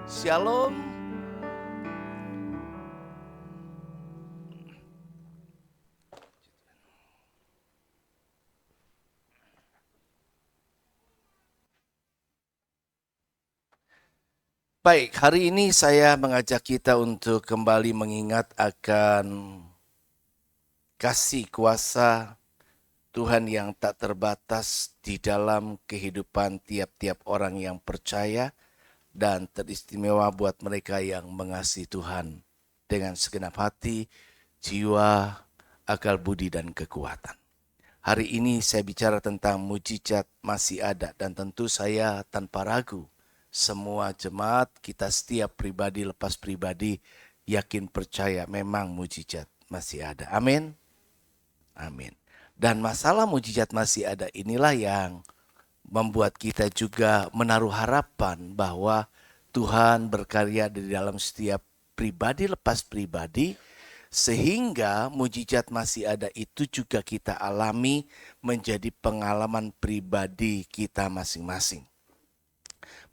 Shalom. Baik, hari ini saya mengajak kita untuk kembali mengingat akan kasih kuasa Tuhan yang tak terbatas di dalam kehidupan tiap-tiap orang yang percaya dan teristimewa buat mereka yang mengasihi Tuhan dengan segenap hati, jiwa, akal budi dan kekuatan. Hari ini saya bicara tentang mujizat masih ada dan tentu saya tanpa ragu semua jemaat kita setiap pribadi lepas pribadi yakin percaya memang mujizat masih ada. Amin. Amin. Dan masalah mujizat masih ada inilah yang membuat kita juga menaruh harapan bahwa Tuhan berkarya di dalam setiap pribadi lepas pribadi sehingga mujizat masih ada itu juga kita alami menjadi pengalaman pribadi kita masing-masing.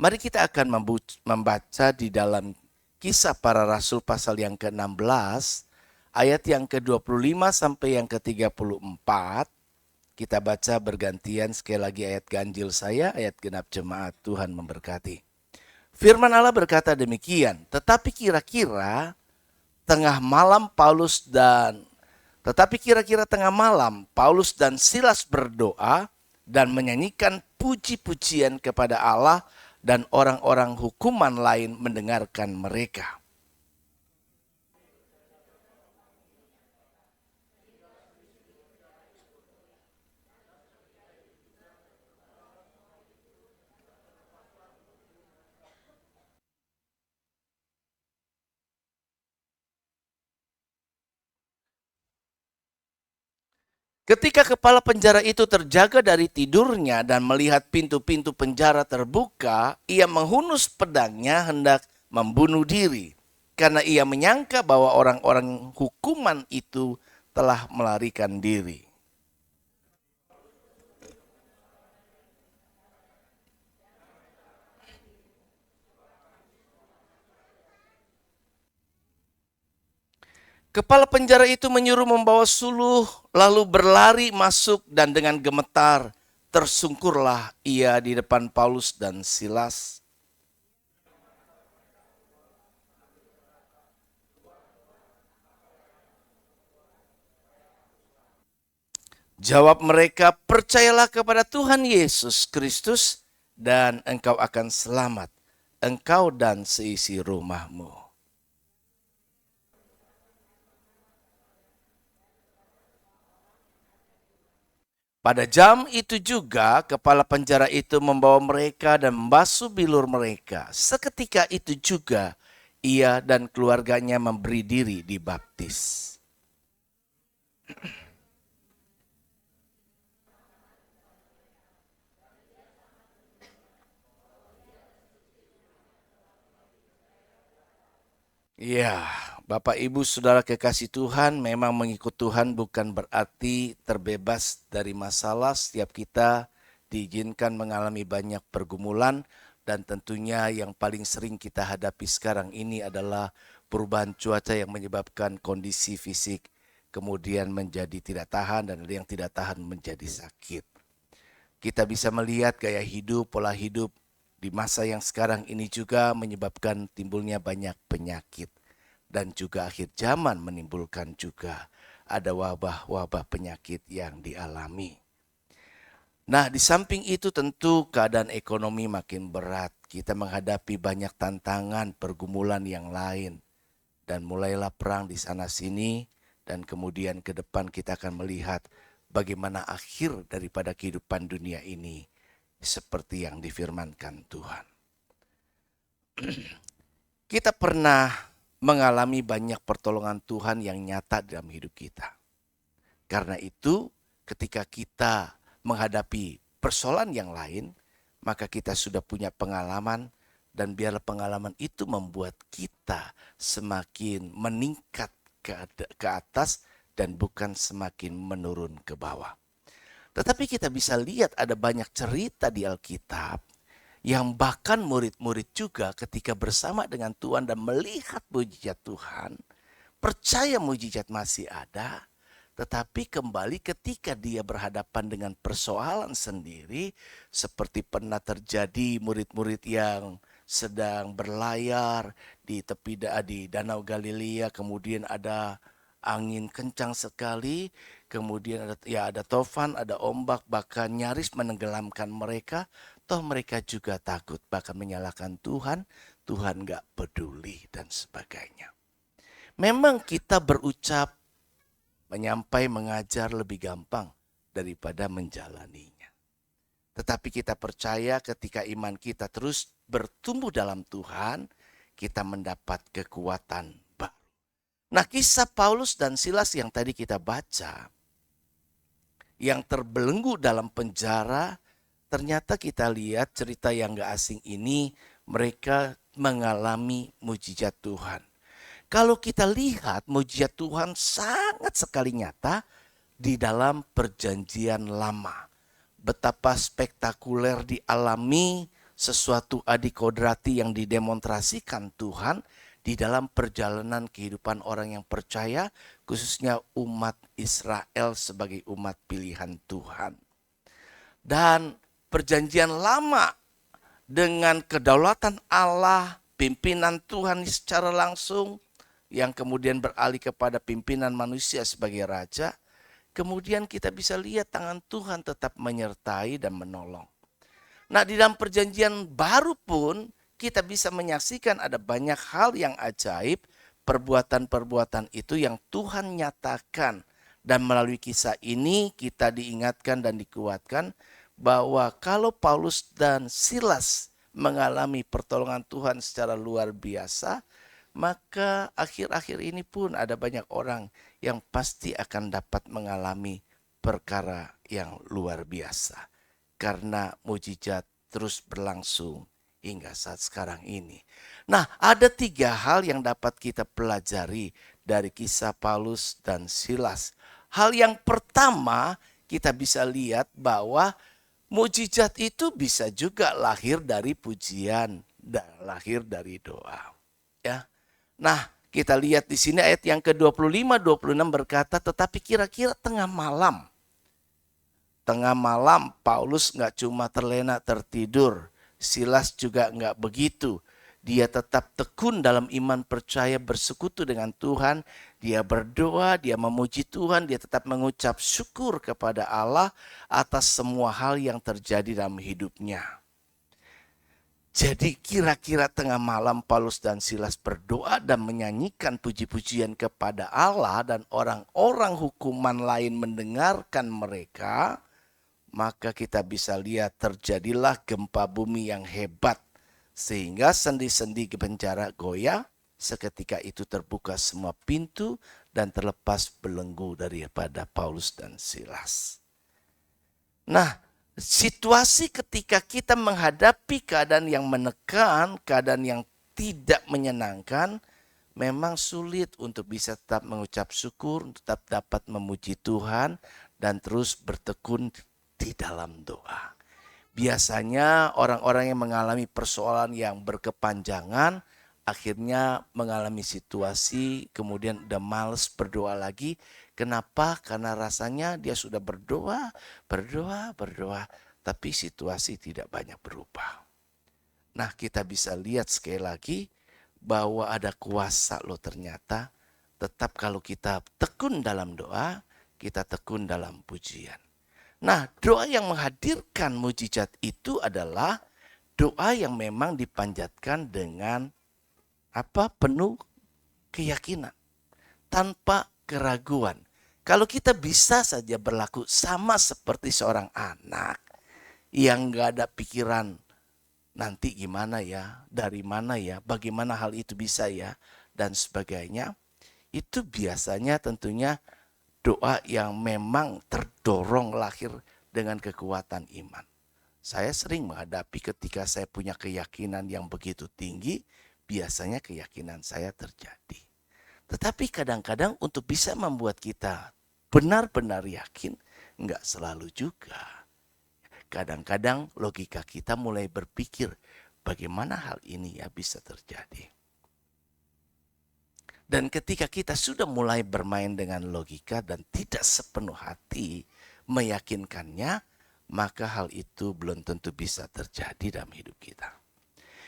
Mari kita akan membaca di dalam Kisah Para Rasul pasal yang ke-16 ayat yang ke-25 sampai yang ke-34. Kita baca bergantian, sekali lagi ayat ganjil saya, ayat genap jemaat. Tuhan memberkati. Firman Allah berkata demikian, tetapi kira-kira tengah malam Paulus dan Silas berdoa dan menyanyikan puji-pujian kepada Allah dan orang-orang hukuman lain mendengarkan mereka. Ketika kepala penjara itu terjaga dari tidurnya dan melihat pintu-pintu penjara terbuka, ia menghunus pedangnya hendak membunuh diri. Karena ia menyangka bahwa orang-orang hukuman itu telah melarikan diri. Kepala penjara itu menyuruh membawa suluh, lalu berlari masuk dan dengan gemetar tersungkurlah ia di depan Paulus dan Silas. Jawab mereka, percayalah kepada Tuhan Yesus Kristus dan engkau akan selamat, engkau dan seisi rumahmu. Pada jam itu juga kepala penjara itu membawa mereka dan membasuh bilur mereka. Seketika itu juga ia dan keluarganya memberi diri dibaptis. Ya, Bapak Ibu Saudara kekasih Tuhan, memang mengikut Tuhan bukan berarti terbebas dari masalah. Setiap kita diizinkan mengalami banyak pergumulan dan tentunya yang paling sering kita hadapi sekarang ini adalah perubahan cuaca yang menyebabkan kondisi fisik kemudian menjadi tidak tahan dan yang tidak tahan menjadi sakit. Kita bisa melihat gaya hidup, pola hidup di masa yang sekarang ini juga menyebabkan timbulnya banyak penyakit. Dan juga akhir zaman menimbulkan juga ada wabah-wabah penyakit yang dialami. Nah, di samping itu tentu keadaan ekonomi makin berat. Kita menghadapi banyak tantangan, pergumulan yang lain. Dan mulailah perang di sana sini dan kemudian ke depan kita akan melihat bagaimana akhir daripada kehidupan dunia ini seperti yang difirmankan Tuhan. Kita pernah mengalami banyak pertolongan Tuhan yang nyata dalam hidup kita. Karena itu, ketika kita menghadapi persoalan yang lain, maka kita sudah punya pengalaman dan biarlah pengalaman itu membuat kita semakin meningkat ke atas dan bukan semakin menurun ke bawah. Tetapi kita bisa lihat ada banyak cerita di Alkitab yang bahkan murid-murid juga ketika bersama dengan Tuhan dan melihat mujizat Tuhan, percaya mujizat masih ada, tetapi kembali ketika dia berhadapan dengan persoalan sendiri, seperti pernah terjadi murid-murid yang sedang berlayar di di Danau Galilea, kemudian ada angin kencang sekali, kemudian ada tofan, ada ombak, bahkan nyaris menenggelamkan mereka. Toh mereka juga takut, bahkan menyalahkan Tuhan, Tuhan gak peduli dan sebagainya. Memang kita berucap, mengajar lebih gampang daripada menjalaninya. Tetapi kita percaya ketika iman kita terus bertumbuh dalam Tuhan, kita mendapat kekuatan baru. Nah, kisah Paulus dan Silas yang tadi kita baca, yang terbelenggu dalam penjara, ternyata kita lihat cerita yang gak asing ini, mereka mengalami mujizat Tuhan. Kalau kita lihat mujizat Tuhan sangat sekali nyata di dalam perjanjian lama. Betapa spektakuler dialami sesuatu adikodrati yang didemonstrasikan Tuhan di dalam perjalanan kehidupan orang yang percaya, khususnya umat Israel sebagai umat pilihan Tuhan. Dan perjanjian lama dengan kedaulatan Allah, pimpinan Tuhan secara langsung, yang kemudian beralih kepada pimpinan manusia sebagai raja, kemudian kita bisa lihat tangan Tuhan tetap menyertai dan menolong. Nah, di dalam perjanjian baru pun kita bisa menyaksikan ada banyak hal yang ajaib, perbuatan-perbuatan itu yang Tuhan nyatakan. Dan melalui kisah ini kita diingatkan dan dikuatkan bahwa kalau Paulus dan Silas mengalami pertolongan Tuhan secara luar biasa, maka akhir-akhir ini pun ada banyak orang yang pasti akan dapat mengalami perkara yang luar biasa. Karena mujizat terus berlangsung hingga saat sekarang ini. Nah, ada 3 hal yang dapat kita pelajari dari kisah Paulus dan Silas. Hal yang pertama, kita bisa lihat bahwa mujizat itu bisa juga lahir dari pujian dan lahir dari doa. Ya. Nah, kita lihat di sini ayat yang ke-25-26 berkata, tetapi kira-kira tengah malam. Tengah malam Paulus gak cuma terlena tertidur. Silas juga gak begitu. Dia tetap tekun dalam iman percaya bersekutu dengan Tuhan. Dia berdoa, dia memuji Tuhan, dia tetap mengucap syukur kepada Allah atas semua hal yang terjadi dalam hidupnya. Jadi kira-kira tengah malam Paulus dan Silas berdoa dan menyanyikan puji-pujian kepada Allah dan orang-orang hukuman lain mendengarkan mereka, maka kita bisa lihat terjadilah gempa bumi yang hebat sehingga sendi-sendi penjara goyah, seketika itu terbuka semua pintu dan terlepas belenggu daripada Paulus dan Silas. Nah, situasi ketika kita menghadapi keadaan yang menekan, keadaan yang tidak menyenangkan, memang sulit untuk bisa tetap mengucap syukur, tetap dapat memuji Tuhan, dan terus bertekun di dalam doa. Biasanya orang-orang yang mengalami persoalan yang berkepanjangan, akhirnya mengalami situasi, kemudian udah males berdoa lagi. Kenapa? Karena rasanya dia sudah berdoa, tapi situasi tidak banyak berubah. Nah, kita bisa lihat sekali lagi bahwa ada kuasa loh ternyata. Tetap kalau kita tekun dalam doa, kita tekun dalam pujian. Nah, doa yang menghadirkan mujizat itu adalah doa yang memang dipanjatkan dengan penuh keyakinan, tanpa keraguan. Kalau kita bisa saja berlaku sama seperti seorang anak yang gak ada pikiran nanti gimana ya, dari mana ya, bagaimana hal itu bisa ya, dan sebagainya. Itu biasanya tentunya doa yang memang terdorong lahir dengan kekuatan iman. Saya sering menghadapi ketika saya punya keyakinan yang begitu tinggi, biasanya keyakinan saya terjadi. Tetapi kadang-kadang untuk bisa membuat kita benar-benar yakin, enggak selalu juga. kadang-kadang logika kita mulai berpikir, bagaimana hal ini ya bisa terjadi? Dan ketika kita sudah mulai bermain dengan logika dan tidak sepenuh hati meyakinkannya, maka hal itu belum tentu bisa terjadi dalam hidup kita.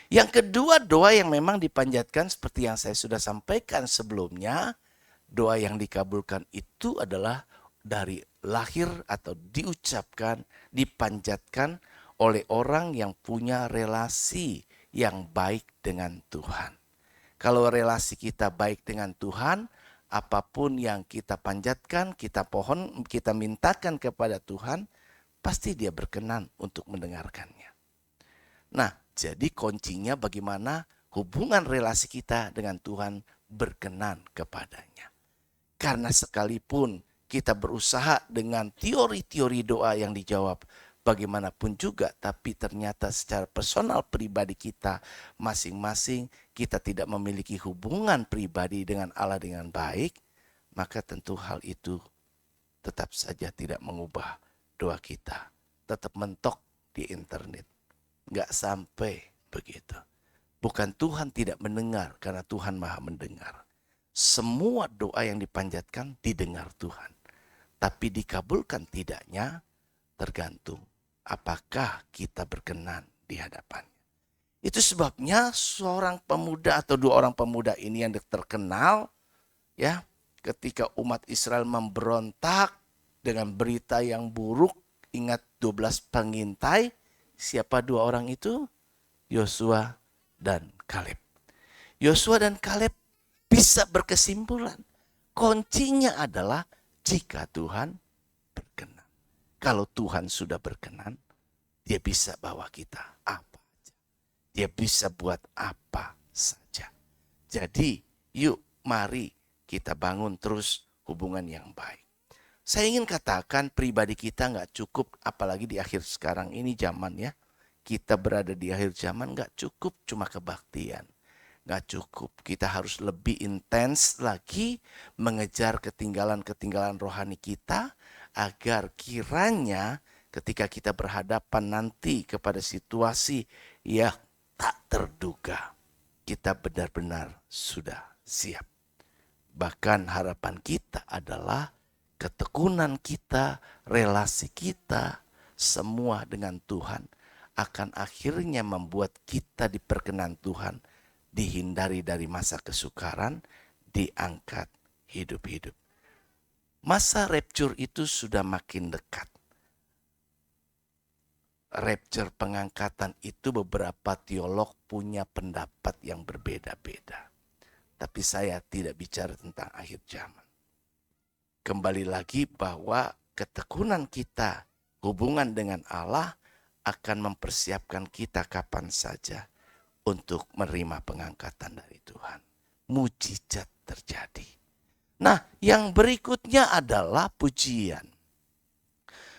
Yang kedua, doa yang memang dipanjatkan seperti yang saya sudah sampaikan sebelumnya, doa yang dikabulkan itu adalah dari lahir atau diucapkan, dipanjatkan oleh orang yang punya relasi yang baik dengan Tuhan. Kalau relasi kita baik dengan Tuhan, apapun yang kita panjatkan, kita pohon, kita mintakan kepada Tuhan, pasti Dia berkenan untuk mendengarkannya. Nah, jadi kuncinya bagaimana hubungan relasi kita dengan Tuhan berkenan kepadanya. Karena sekalipun kita berusaha dengan teori-teori doa yang dijawab, bagaimanapun juga, tapi ternyata secara personal pribadi kita masing-masing, kita tidak memiliki hubungan pribadi dengan Allah dengan baik, maka tentu hal itu tetap saja tidak mengubah doa kita. Tetap mentok di internet. Nggak sampai begitu. Bukan Tuhan tidak mendengar, karena Tuhan maha mendengar. Semua doa yang dipanjatkan didengar Tuhan. Tapi dikabulkan tidaknya tergantung apakah kita berkenan di hadapannya. Itu sebabnya seorang pemuda atau dua orang pemuda ini yang terkenal, ya, ketika umat Israel memberontak dengan berita yang buruk, ingat 12 pengintai, siapa dua orang itu? Yosua dan Kaleb. Yosua dan Kaleb bisa berkesimpulan. Kuncinya adalah jika Tuhan berkenan. Kalau Tuhan sudah berkenan, Dia bisa bawa kita apa saja. Dia bisa buat apa saja. Jadi, yuk mari kita bangun terus hubungan yang baik. Saya ingin katakan pribadi kita nggak cukup, apalagi di akhir sekarang ini zaman ya. Kita berada di akhir zaman nggak cukup cuma kebaktian. Nggak cukup, kita harus lebih intens lagi mengejar ketinggalan-ketinggalan rohani kita, agar kiranya ketika kita berhadapan nanti kepada situasi yang tak terduga, kita benar-benar sudah siap. Bahkan harapan kita adalah ketekunan kita, relasi kita, semua dengan Tuhan akan akhirnya membuat kita diperkenan Tuhan, dihindari dari masa kesukaran, diangkat hidup-hidup. Masa rapture itu sudah makin dekat. Rapture pengangkatan itu beberapa teolog punya pendapat yang berbeda-beda. Tapi saya tidak bicara tentang akhir zaman. Kembali lagi bahwa ketekunan kita, hubungan dengan Allah akan mempersiapkan kita kapan saja untuk menerima pengangkatan dari Tuhan. Mujizat terjadi. Nah, yang berikutnya adalah pujian.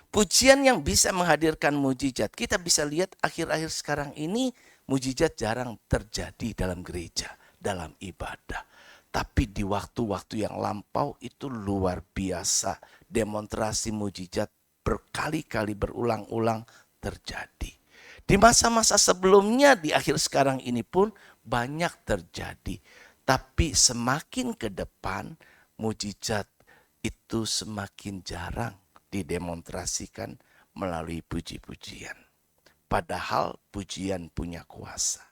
Pujian yang bisa menghadirkan mujizat. Kita bisa lihat akhir-akhir sekarang ini mujizat jarang terjadi dalam gereja, dalam ibadah. Tapi di waktu-waktu yang lampau itu luar biasa. Demonstrasi mujizat berkali-kali berulang-ulang terjadi. Di masa-masa sebelumnya, di akhir sekarang ini pun banyak terjadi. Tapi semakin ke depan, mujizat itu semakin jarang didemonstrasikan melalui puji-pujian. Padahal pujian punya kuasa.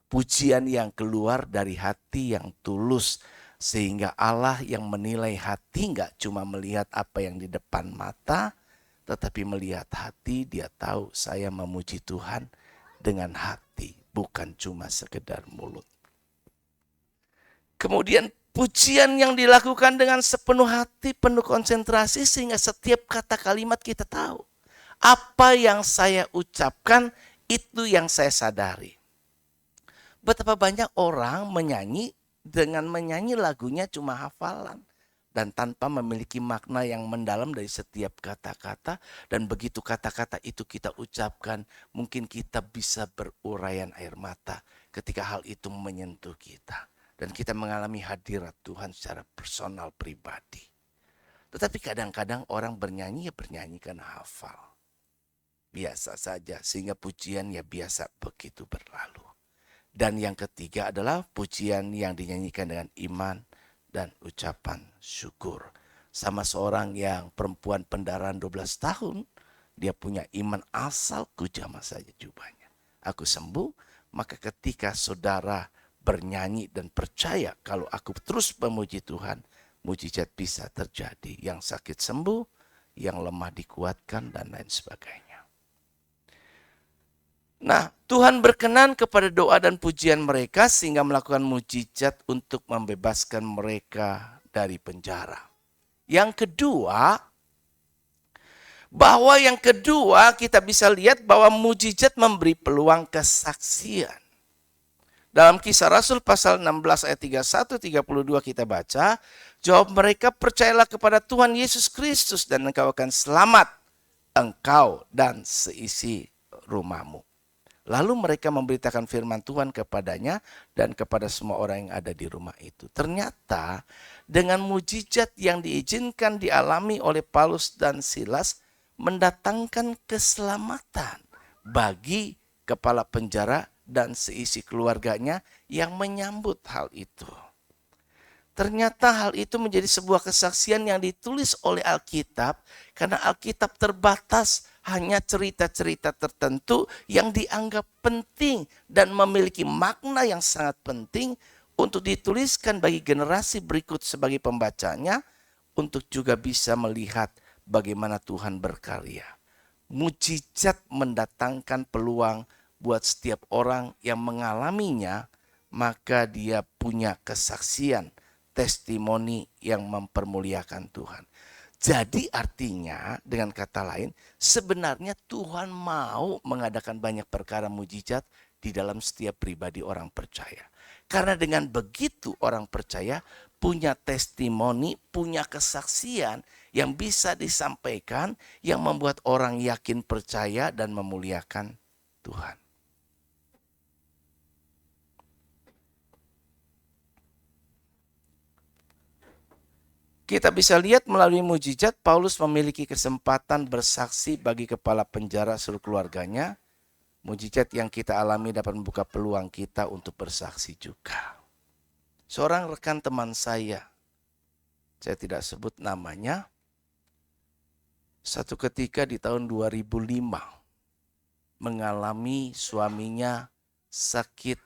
Pujian yang keluar dari hati yang tulus, sehingga Allah yang menilai hati gak cuma melihat apa yang di depan mata, tetapi melihat hati. Dia tahu saya memuji Tuhan dengan hati, bukan cuma sekedar mulut. Kemudian pujian yang dilakukan dengan sepenuh hati, penuh konsentrasi, sehingga setiap kata kalimat kita tahu. Apa yang saya ucapkan itu yang saya sadari. Betapa banyak orang menyanyi, dengan menyanyi lagunya cuma hafalan. Dan tanpa memiliki makna yang mendalam dari setiap kata-kata. Dan begitu kata-kata itu kita ucapkan, mungkin kita bisa berurayan air mata ketika hal itu menyentuh kita. Dan kita mengalami hadirat Tuhan secara personal pribadi. Tetapi kadang-kadang orang bernyanyi ya bernyanyi karena hafal. biasa saja. Sehingga pujian ya biasa begitu berlalu. Dan yang ketiga adalah pujian yang dinyanyikan dengan iman dan ucapan syukur. Sama seorang yang perempuan pendarahan 12 tahun, dia punya iman asal ku jamah saja jubahnya. Aku sembuh, maka ketika saudara bernyanyi dan percaya kalau aku terus memuji Tuhan, mujizat bisa terjadi. Yang sakit sembuh, yang lemah dikuatkan dan lain sebagainya. Nah, Tuhan berkenan kepada doa dan pujian mereka sehingga melakukan mujizat untuk membebaskan mereka dari penjara. Yang kedua kita bisa lihat bahwa mujizat memberi peluang kesaksian. Dalam Kisah Rasul pasal 16 ayat 31-32 kita baca, jawab mereka, percayalah kepada Tuhan Yesus Kristus dan engkau akan selamat, engkau dan seisi rumahmu. Lalu mereka memberitakan firman Tuhan kepadanya dan kepada semua orang yang ada di rumah itu. Ternyata dengan mujizat yang diizinkan dialami oleh Paulus dan Silas mendatangkan keselamatan bagi kepala penjara dan seisi keluarganya yang menyambut hal itu. Ternyata hal itu menjadi sebuah kesaksian yang ditulis oleh Alkitab karena Alkitab terbatas hanya cerita-cerita tertentu yang dianggap penting dan memiliki makna yang sangat penting untuk dituliskan bagi generasi berikut sebagai pembacanya untuk juga bisa melihat bagaimana Tuhan berkarya. Mujizat mendatangkan peluang buat setiap orang yang mengalaminya, maka dia punya kesaksian, testimoni yang mempermuliakan Tuhan. Jadi artinya dengan kata lain, sebenarnya Tuhan mau mengadakan banyak perkara mujizat di dalam setiap pribadi orang percaya. Karena dengan begitu orang percaya punya testimoni, punya kesaksian yang bisa disampaikan, yang membuat orang yakin percaya dan memuliakan Tuhan. Kita bisa lihat melalui mujizat, Paulus memiliki kesempatan bersaksi bagi kepala penjara seluruh keluarganya. Mujizat yang kita alami dapat membuka peluang kita untuk bersaksi juga. Seorang rekan teman saya tidak sebut namanya, satu ketika di tahun 2005 mengalami suaminya sakit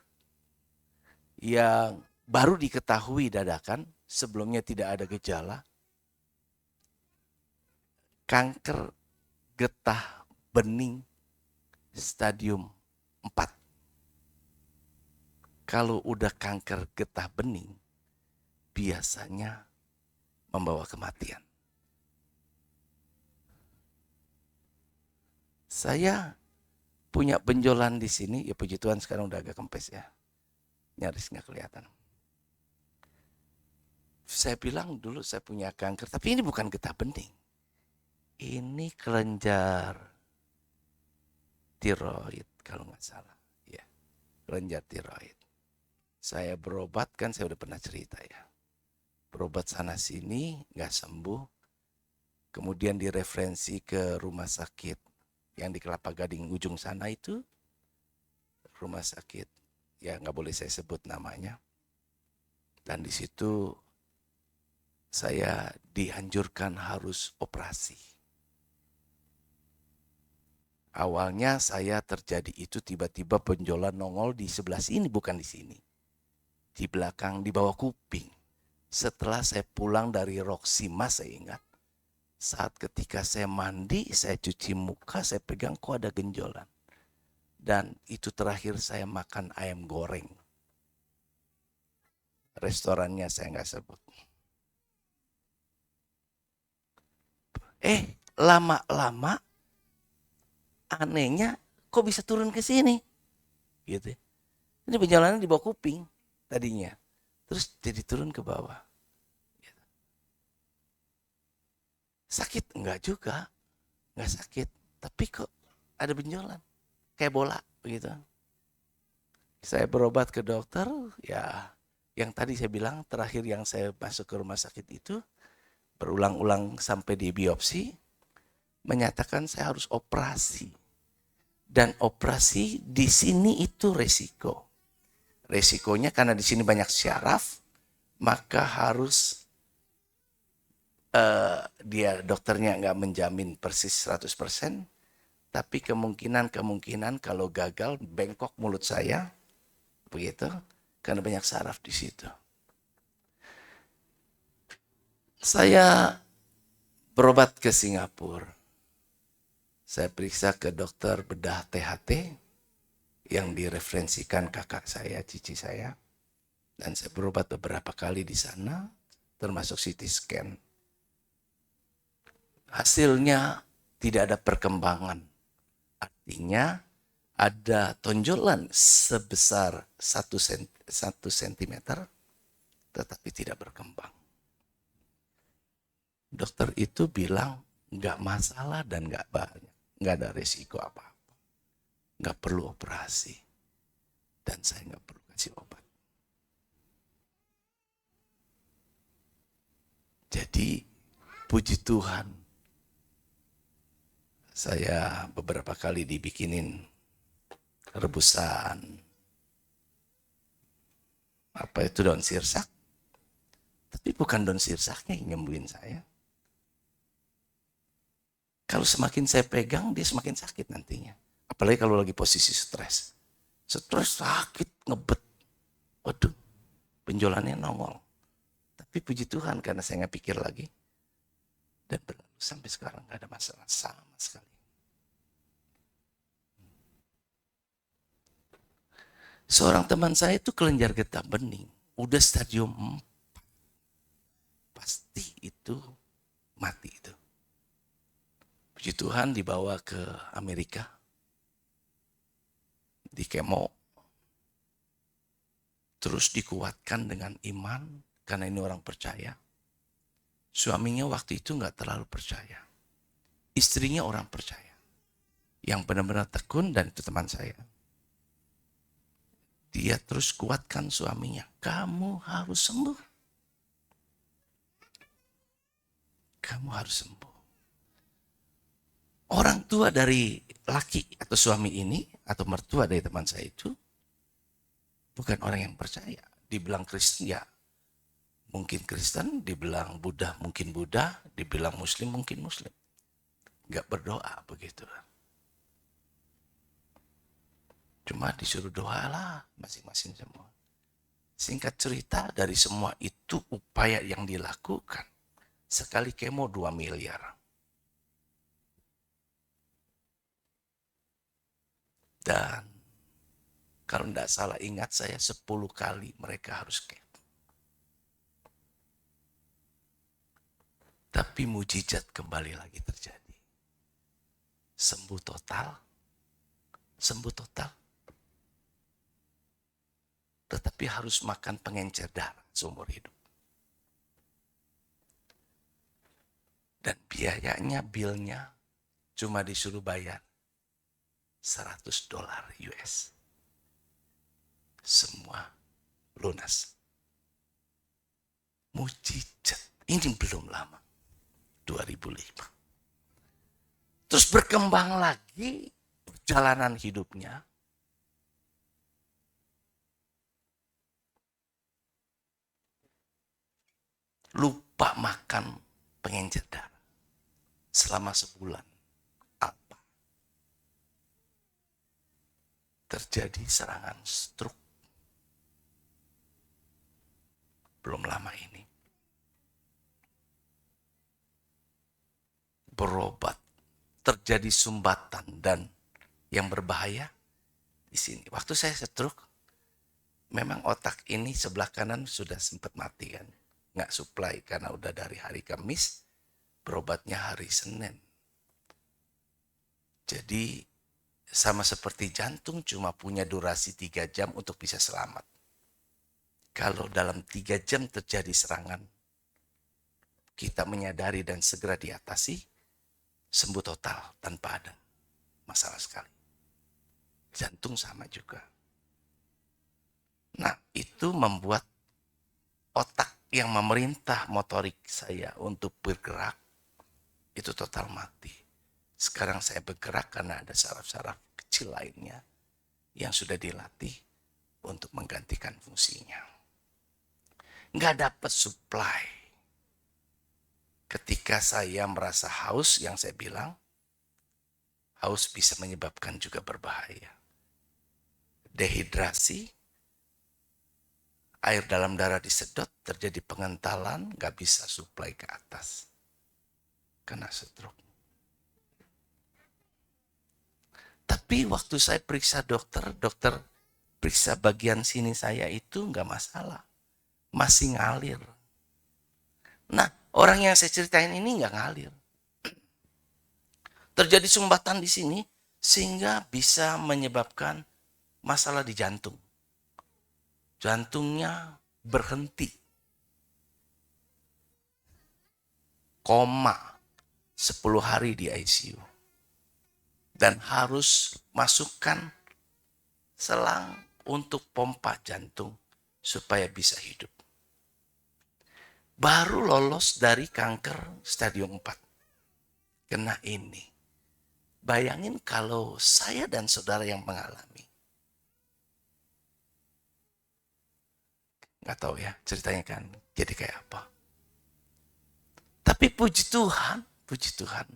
yang baru diketahui dadakan, sebelumnya tidak ada gejala. Kanker getah bening stadium 4. Kalau udah kanker getah bening, biasanya membawa kematian. Saya punya benjolan di sini, ya puji Tuhan sekarang udah agak kempes ya. Nyaris nggak kelihatan. Saya bilang dulu saya punya kanker, tapi ini bukan getah bening. Ini kelenjar tiroid kalau nggak salah. Ya, kelenjar tiroid. Saya berobat, kan saya udah pernah cerita ya. Berobat sana sini, nggak sembuh. Kemudian direferensi ke rumah sakit yang di Kelapa Gading ujung sana itu. Rumah sakit, ya nggak boleh saya sebut namanya. Dan di situ saya dianjurkan harus operasi. Awalnya saya terjadi itu tiba-tiba benjolan nongol di sebelah sini, bukan di sini. Di belakang, di bawah kuping. Setelah saya pulang dari Roxima, saya ingat. Saat ketika saya mandi, saya cuci muka, saya pegang kok ada genjolan. Dan itu terakhir saya makan ayam goreng. Restorannya saya nggak sebut. Lama-lama anehnya kok bisa turun ke sini. Gitu. Ini benjolannya di bawah kuping tadinya. Terus jadi turun ke bawah. Gitu. Sakit? Enggak juga. Enggak sakit. Tapi kok ada benjolan. Kayak bola begitu. Saya berobat ke dokter, ya yang tadi saya bilang terakhir yang saya masuk ke rumah sakit itu berulang-ulang sampai di biopsi menyatakan saya harus operasi. Dan operasi di sini itu resiko. Resikonya karena di sini banyak syaraf, maka harus dia dokternya nggak menjamin persis 100%, tapi kemungkinan kalau gagal bengkok mulut saya, begitu, karena banyak saraf di situ. Saya berobat ke Singapura. Saya periksa ke dokter bedah THT yang direferensikan kakak saya, cici saya. Dan saya berobat beberapa kali di sana, termasuk CT scan. Hasilnya tidak ada perkembangan. Artinya ada tonjolan sebesar 1 sentimeter, tetapi tidak berkembang. Dokter itu bilang nggak masalah dan nggak banyak, nggak ada resiko apa-apa, nggak perlu operasi, dan saya nggak perlu kasih obat. Jadi puji Tuhan, saya beberapa kali dibikinin rebusan apa itu daun sirsak, tapi bukan daun sirsaknya yang nyembuhin saya. Kalau semakin saya pegang, dia semakin sakit nantinya. Apalagi kalau lagi posisi stres. Stres sakit, ngebet. Waduh, benjolannya nongol. Tapi puji Tuhan karena saya nggak pikir lagi. Dan berlalu sampai sekarang nggak ada masalah sama sekali. Seorang teman saya itu kelenjar getah bening. Udah stadium 4. Pasti itu mati itu. Puji Tuhan dibawa ke Amerika. Di kemo. Terus dikuatkan dengan iman. Karena ini orang percaya. Suaminya waktu itu nggak terlalu percaya. Istrinya orang percaya. Yang benar-benar tekun dan itu teman saya. Dia terus kuatkan suaminya. Kamu harus sembuh. Kamu harus sembuh. Orang tua dari laki atau suami ini, atau mertua dari teman saya itu, bukan orang yang percaya. Dibilang Kristen ya mungkin Kristen, dibilang Buddha mungkin Buddha, dibilang Muslim mungkin Muslim. Gak berdoa begitu. Cuma disuruh doa lah masing-masing semua. Singkat cerita dari semua itu upaya yang dilakukan. Sekali kemo 2 miliar. Dan kalau tidak salah ingat saya 10 kali mereka harus kemo. Tapi mujizat kembali lagi terjadi. Sembuh total. Sembuh total. Tetapi harus makan pengencer darah seumur hidup. Dan biayanya, bilnya cuma disuruh bayar $100 US. Semua lunas. Mujizat. Ini belum lama. 2005. Terus berkembang lagi perjalanan hidupnya. Lupa makan pengencer darah. Selama sebulan. Apa? Terjadi serangan stroke. Belum lama ini. Berobat. Terjadi sumbatan dan yang berbahaya di sini. Waktu saya stroke, memang otak ini sebelah kanan sudah sempat mati kan. Nggak supply karena udah dari hari Kamis, berobatnya hari Senin. Jadi sama seperti jantung cuma punya durasi 3 jam untuk bisa selamat. Kalau dalam 3 jam terjadi serangan, kita menyadari dan segera diatasi, sembuh total tanpa ada masalah sekali. Jantung sama juga. Nah, itu membuat otak yang memerintah motorik saya untuk bergerak itu total mati. Sekarang saya bergerak karena ada saraf-saraf kecil kecil lainnya yang sudah dilatih untuk menggantikan fungsinya. Nggak dapat supply. Ketika saya merasa haus, yang saya bilang, haus bisa menyebabkan juga berbahaya. Dehidrasi, air dalam darah disedot, terjadi pengentalan, nggak bisa supply ke atas. Kena stroke. Tapi waktu saya periksa dokter periksa bagian sini saya itu nggak masalah. Masih ngalir. Nah, orang yang saya ceritain ini nggak ngalir. Terjadi sumbatan di sini sehingga bisa menyebabkan masalah di jantung. Jantungnya berhenti. Koma 10 hari di ICU. Dan harus masukkan selang untuk pompa jantung supaya bisa hidup. Baru lolos dari kanker stadium 4. Kena ini. Bayangin kalau saya dan saudara yang mengalami. Nggak tahu ya ceritanya kan jadi kayak apa. Tapi puji Tuhan.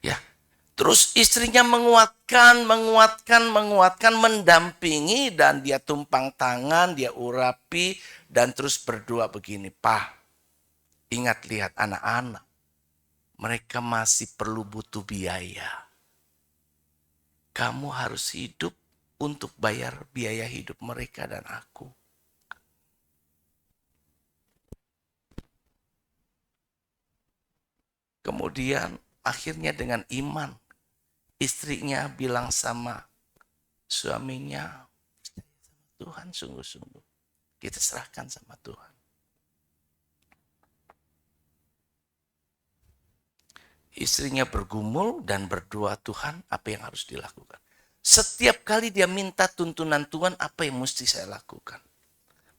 Ya, terus istrinya menguatkan, mendampingi, dan dia tumpang tangan, dia urapi, dan terus berdoa begini, Pak, ingat lihat anak-anak, mereka masih perlu butuh biaya. Kamu harus hidup untuk bayar biaya hidup mereka dan aku. Kemudian akhirnya dengan iman, istrinya bilang sama suaminya, Tuhan sungguh-sungguh, kita serahkan sama Tuhan. Istrinya bergumul dan berdoa, Tuhan apa yang harus dilakukan. Setiap kali dia minta tuntunan Tuhan, apa yang mesti saya lakukan.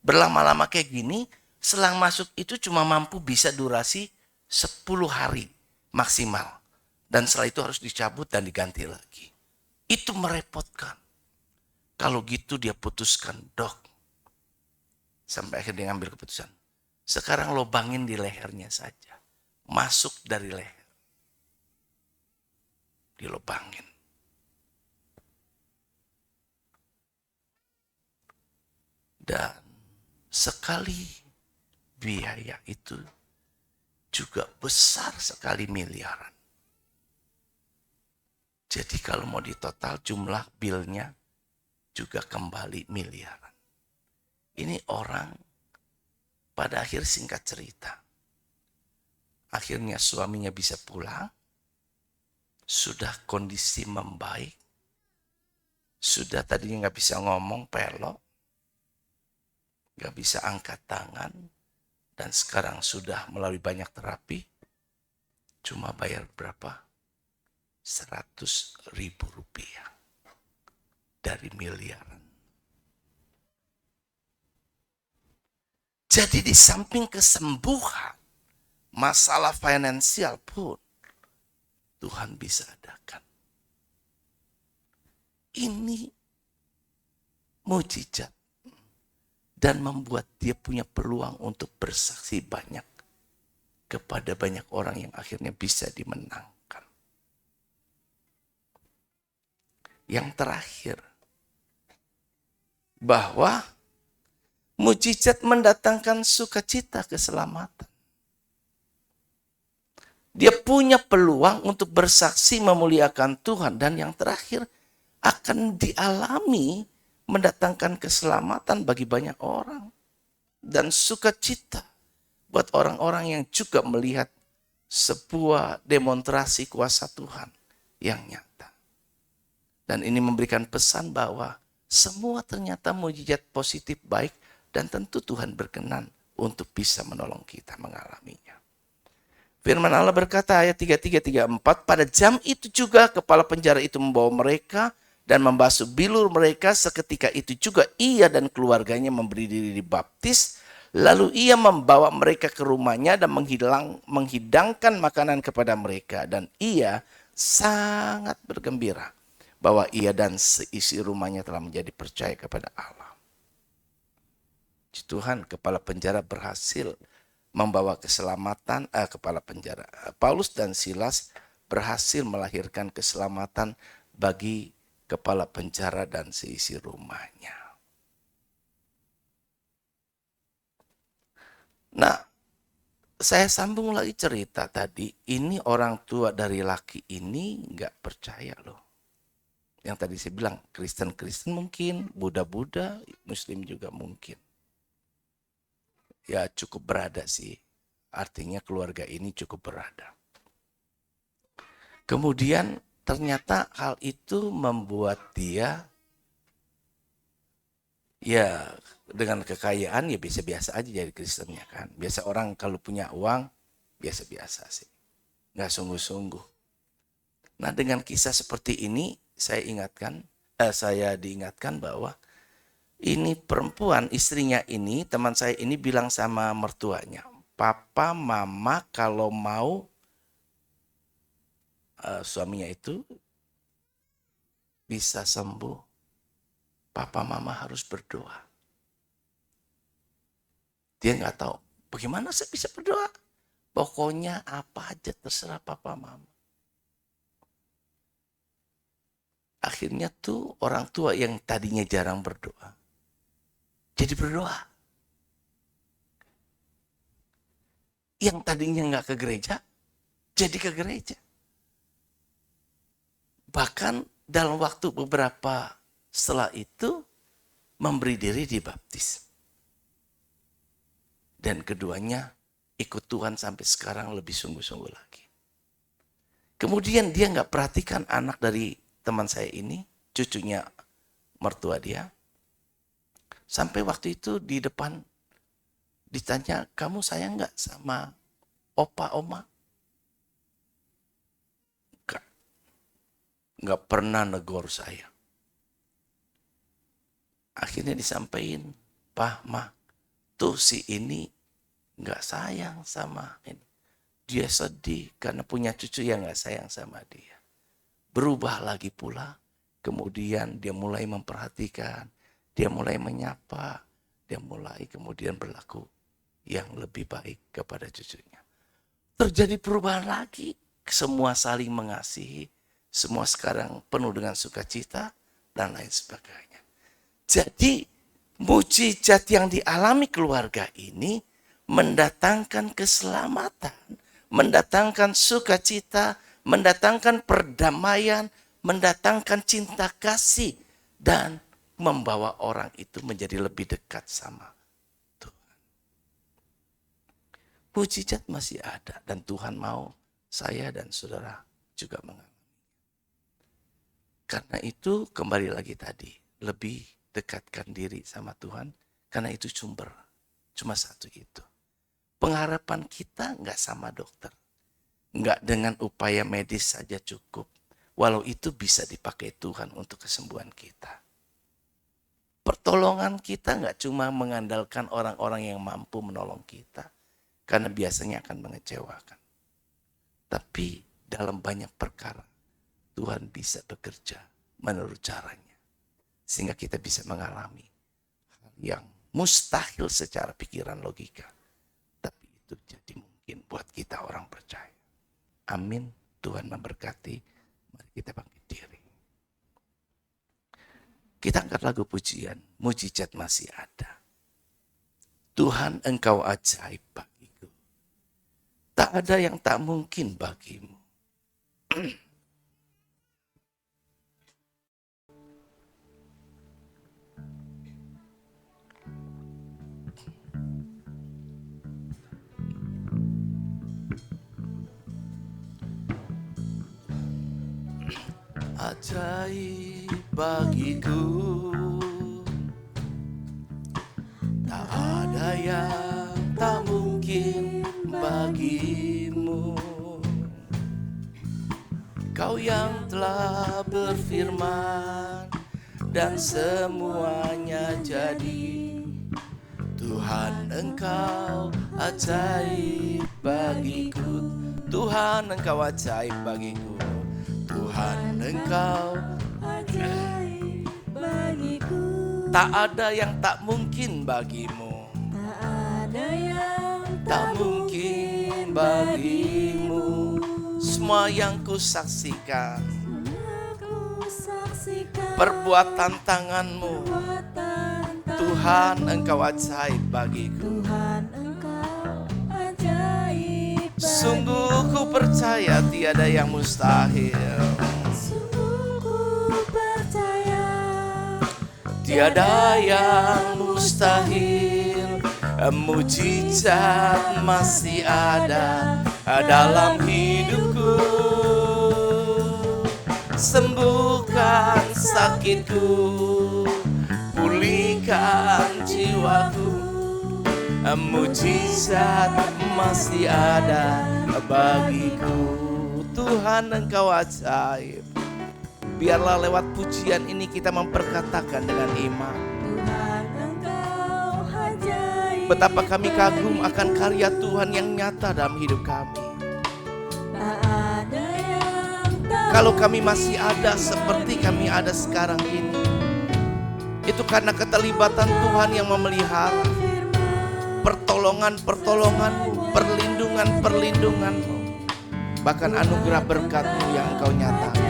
Berlama-lama kayak gini, selang masuk itu cuma mampu bisa durasi 10 hari maksimal. Dan setelah itu harus dicabut dan diganti lagi. Itu merepotkan. Kalau gitu dia putuskan, Dok. Sampai akhirnya dia ngambil keputusan. Sekarang lobangin di lehernya saja. Masuk dari leher. Dilobangin. Dan sekali biaya itu juga besar sekali, miliaran. Jadi kalau mau ditotal jumlah bilnya juga kembali miliaran. Ini orang pada akhir singkat cerita. Akhirnya suaminya bisa pulang. Sudah kondisi membaik. Sudah tadinya nggak bisa ngomong, pelok. Nggak bisa angkat tangan. Dan sekarang sudah melalui banyak terapi. Cuma bayar berapa? 100.000 rupiah. Dari miliaran. Jadi di samping kesembuhan, masalah finansial pun Tuhan bisa adakan. Ini mujizat. Dan membuat dia punya peluang untuk bersaksi banyak kepada banyak orang yang akhirnya bisa dimenangkan. Yang terakhir, bahwa mujizat mendatangkan sukacita keselamatan. Dia punya peluang untuk bersaksi memuliakan Tuhan. Dan yang terakhir, akan dialami mendatangkan keselamatan bagi banyak orang. Dan sukacita buat orang-orang yang juga melihat sebuah demonstrasi kuasa Tuhan yang nyata. Dan ini memberikan pesan bahwa semua ternyata mujizat positif baik dan tentu Tuhan berkenan untuk bisa menolong kita mengalaminya. Firman Allah berkata ayat 33-34, pada jam itu juga kepala penjara itu membawa mereka dan membasuh bilur mereka. Seketika itu juga ia dan keluarganya memberi diri dibaptis. Lalu ia membawa mereka ke rumahnya dan menghidangkan makanan kepada mereka. Dan ia sangat bergembira bahwa ia dan seisi rumahnya telah menjadi percaya kepada Allah. Tuhan, kepala penjara berhasil membawa keselamatan. Kepala penjara Paulus dan Silas berhasil melahirkan keselamatan bagi kepala penjara dan seisi rumahnya. Nah, saya sambung lagi cerita tadi. Ini orang tua dari laki ini nggak percaya loh. Yang tadi saya bilang Kristen mungkin, Buddha, Muslim juga mungkin. Ya cukup berada sih. Artinya keluarga ini cukup berada. Kemudian ternyata hal itu membuat dia ya dengan kekayaan ya biasa-biasa aja jadi Kristennya kan. Biasa orang kalau punya uang biasa-biasa sih. Nggak sungguh-sungguh. Nah dengan kisah seperti ini saya diingatkan bahwa ini perempuan, istrinya ini, teman saya ini bilang sama mertuanya, papa, mama kalau mau suaminya itu bisa sembuh, papa, mama harus berdoa. Dia nggak tahu, bagaimana saya bisa berdoa? Pokoknya apa aja terserah papa, mama. Akhirnya tuh orang tua yang tadinya jarang berdoa, jadi berdoa. Yang tadinya nggak ke gereja, jadi ke gereja. Bahkan dalam waktu beberapa setelah itu, memberi diri dibaptis. Dan keduanya ikut Tuhan sampai sekarang lebih sungguh-sungguh lagi. Kemudian dia nggak perhatikan anak dari teman saya ini, cucunya mertua dia. Sampai waktu itu di depan ditanya, kamu sayang nggak sama opa, oma? Nggak pernah negor saya. Akhirnya disampaikan, Pak, Ma, tuh si ini nggak sayang sama ini. Dia sedih karena punya cucu yang nggak sayang sama dia. Berubah lagi pula, kemudian dia mulai memperhatikan, dia mulai menyapa, dia mulai kemudian berlaku yang lebih baik kepada cucunya. Terjadi perubahan lagi, semua saling mengasihi, semua sekarang penuh dengan sukacita dan lain sebagainya. Jadi mujizat yang dialami keluarga ini mendatangkan keselamatan, mendatangkan sukacita, mendatangkan perdamaian, mendatangkan cinta kasih, dan membawa orang itu menjadi lebih dekat sama Tuhan. Mujizat masih ada dan Tuhan mau saya dan saudara juga mengalami. Karena itu kembali lagi tadi, lebih dekatkan diri sama Tuhan, karena itu sumber. Cuma satu itu. Pengharapan kita nggak sama dokter. Nggak dengan upaya medis saja cukup. Walau itu bisa dipakai Tuhan untuk kesembuhan kita. Pertolongan kita nggak cuma mengandalkan orang-orang yang mampu menolong kita. Karena biasanya akan mengecewakan. Tapi dalam banyak perkara, Tuhan bisa bekerja menurut caranya. Sehingga kita bisa mengalami hal yang mustahil secara pikiran logika. Tapi itu jadi mungkin buat kita orang percaya. Amin. Tuhan memberkati. Mari kita bangkit diri. Kita angkat lagu pujian. Mujizat masih ada. Tuhan, Engkau ajaib bagiku. Tak ada yang tak mungkin bagimu. Ajaib bagiku, tak ada yang tak mungkin bagimu. Kau yang telah berfirman dan semuanya jadi. Tuhan, Engkau ajaib bagiku. Tuhan, Engkau ajaib bagiku. Tuhan, Engkau ajaib bagiku. Tak ada yang tak mungkin bagimu. Tak ada yang Tak mungkin bagimu. Semua yang ku saksikan, Aku saksikan perbuatan tanganmu. perbuatan Tuhan, Engkau ajaib bagiku. Tuhan, Engkau ajaib bagiku. Sungguh ku percaya tiada yang mustahil. Sungguh ku percaya Tiada yang mustahil. Mujizat masih ada dalam hidupku. Sembuhkan sakitku, pulihkan jiwaku. Mujizat masih ada bagiku. Tuhan, Engkau ajaib. Biarlah lewat pujian ini kita memperkatakan dengan iman Tuhan, Engkau ajaib. betapa kami kagum akan karya Tuhan yang nyata dalam hidup kami. Tak ada yang tak Kalau kami masih ada seperti kami ada sekarang ini, itu karena keterlibatan Tuhan yang memelihara, pertolongan-pertolongan-Mu, perlindungan-perlindungan-Mu, bahkan anugerah berkat-Mu yang Engkau nyatakan.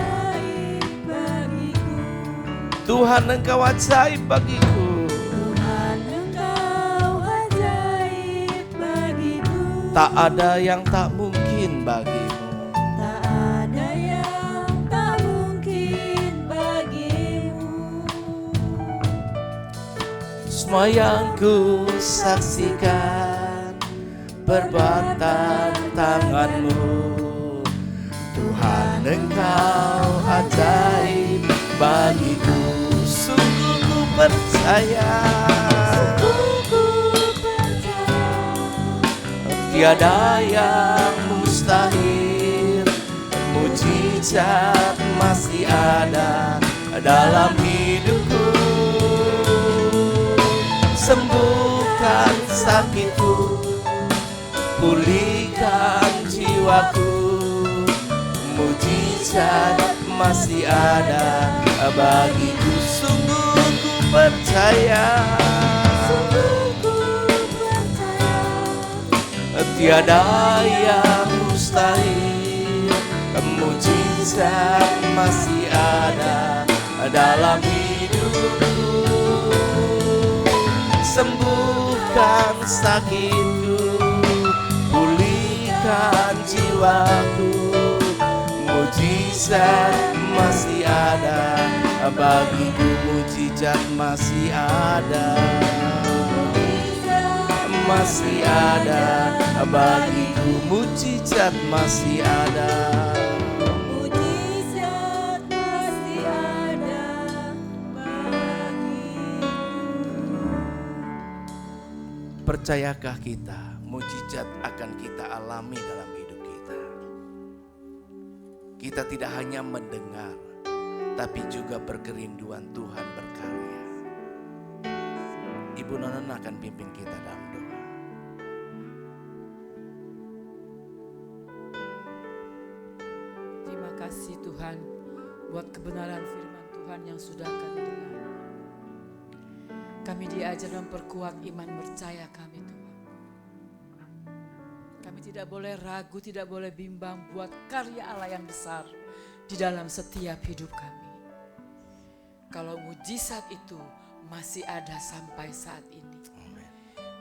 Tuhan, Engkau ajaib bagiku. Tuhan, Engkau ajaib bagiku. Tak ada yang tak mungkin bagimu. Tak ada yang tak mungkin bagimu. Semua yang ku saksikan, perbuatan tangan-Mu. Tuhan, Engkau ajaib bagiku. Sungguh ku percaya tiada yang mustahil. Mujizat masih ada dalam hidupku. Sembuhkan sakitku, pulihkan jiwaku. Mujizat masih ada bagiku. Sungguh ku percaya tiada yang mustahil. Mujizat masih ada dalam hidupku. Sembuhkan sakitku, pulihkan jiwaku. Mujizat masih ada bagiku. Mujizat masih ada, masih ada bagiku. Mujizat masih ada. Mujizat masih ada bagiku. Percayakah kita mujizat akan kita alami dalam hidup kita? Kita tidak hanya mendengar, tapi juga berkerinduan Tuhan berkarya. Ibu Nonon akan pimpin kita dalam doa. Terima kasih Tuhan buat kebenaran firman Tuhan yang sudah kami dengar. Kami diajar memperkuat iman percaya kami Tuhan. Kami tidak boleh ragu, tidak boleh bimbang buat karya Allah yang besar di dalam setiap hidup kami. Kalau mujizat itu masih ada sampai saat ini.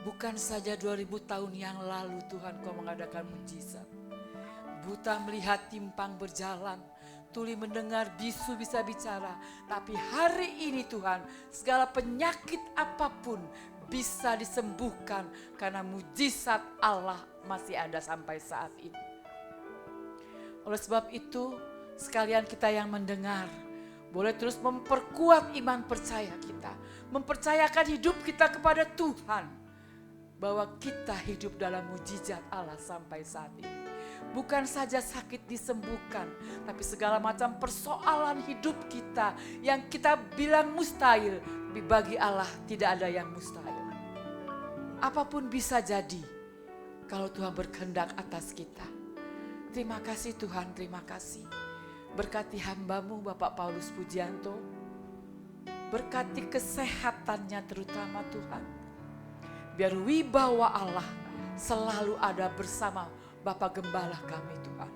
Bukan saja 2000 tahun yang lalu Tuhan Kau mengadakan mujizat. Buta melihat, timpang berjalan, tuli mendengar, bisu bisa bicara. Tapi hari ini Tuhan, segala penyakit apapun bisa disembuhkan karena mujizat Allah masih ada sampai saat ini. Oleh sebab itu, sekalian kita yang mendengar, boleh terus memperkuat iman percaya kita. Mempercayakan hidup kita kepada Tuhan. Bahwa kita hidup dalam mujizat Allah sampai saat ini. Bukan saja sakit disembuhkan, tapi segala macam persoalan hidup kita yang kita bilang mustahil, bagi Allah tidak ada yang mustahil. Apapun bisa jadi kalau Tuhan berkehendak atas kita. Terima kasih Tuhan, terima kasih. Berkati hamba-Mu Bapak Paulus Pujianto, Berkati kesehatannya terutama Tuhan. Biar wibawa Allah selalu ada bersama Bapak Gembala kami Tuhan.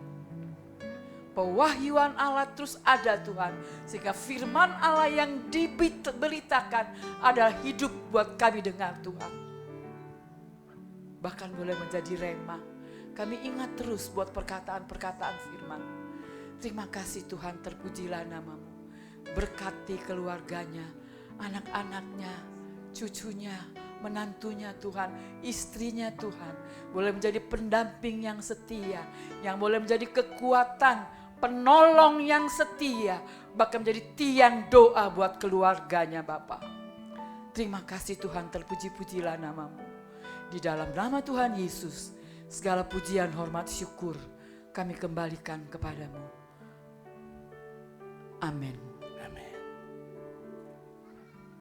Pewahyuan Allah terus ada Tuhan. Sehingga firman Allah yang diberitakan adalah hidup buat kami dengar Tuhan. Bahkan boleh menjadi rema. Kami ingat terus buat perkataan-perkataan firman. Terima kasih Tuhan, terpujilah namamu. Berkati keluarganya, anak-anaknya, cucunya, menantunya Tuhan, istrinya Tuhan. Boleh menjadi pendamping yang setia, yang boleh menjadi kekuatan, penolong yang setia, bahkan menjadi tiang doa buat keluarganya Bapa. Terima kasih Tuhan, terpuji-pujilah namamu. Di dalam nama Tuhan Yesus, segala pujian, hormat, syukur kami kembalikan kepadamu. Amin.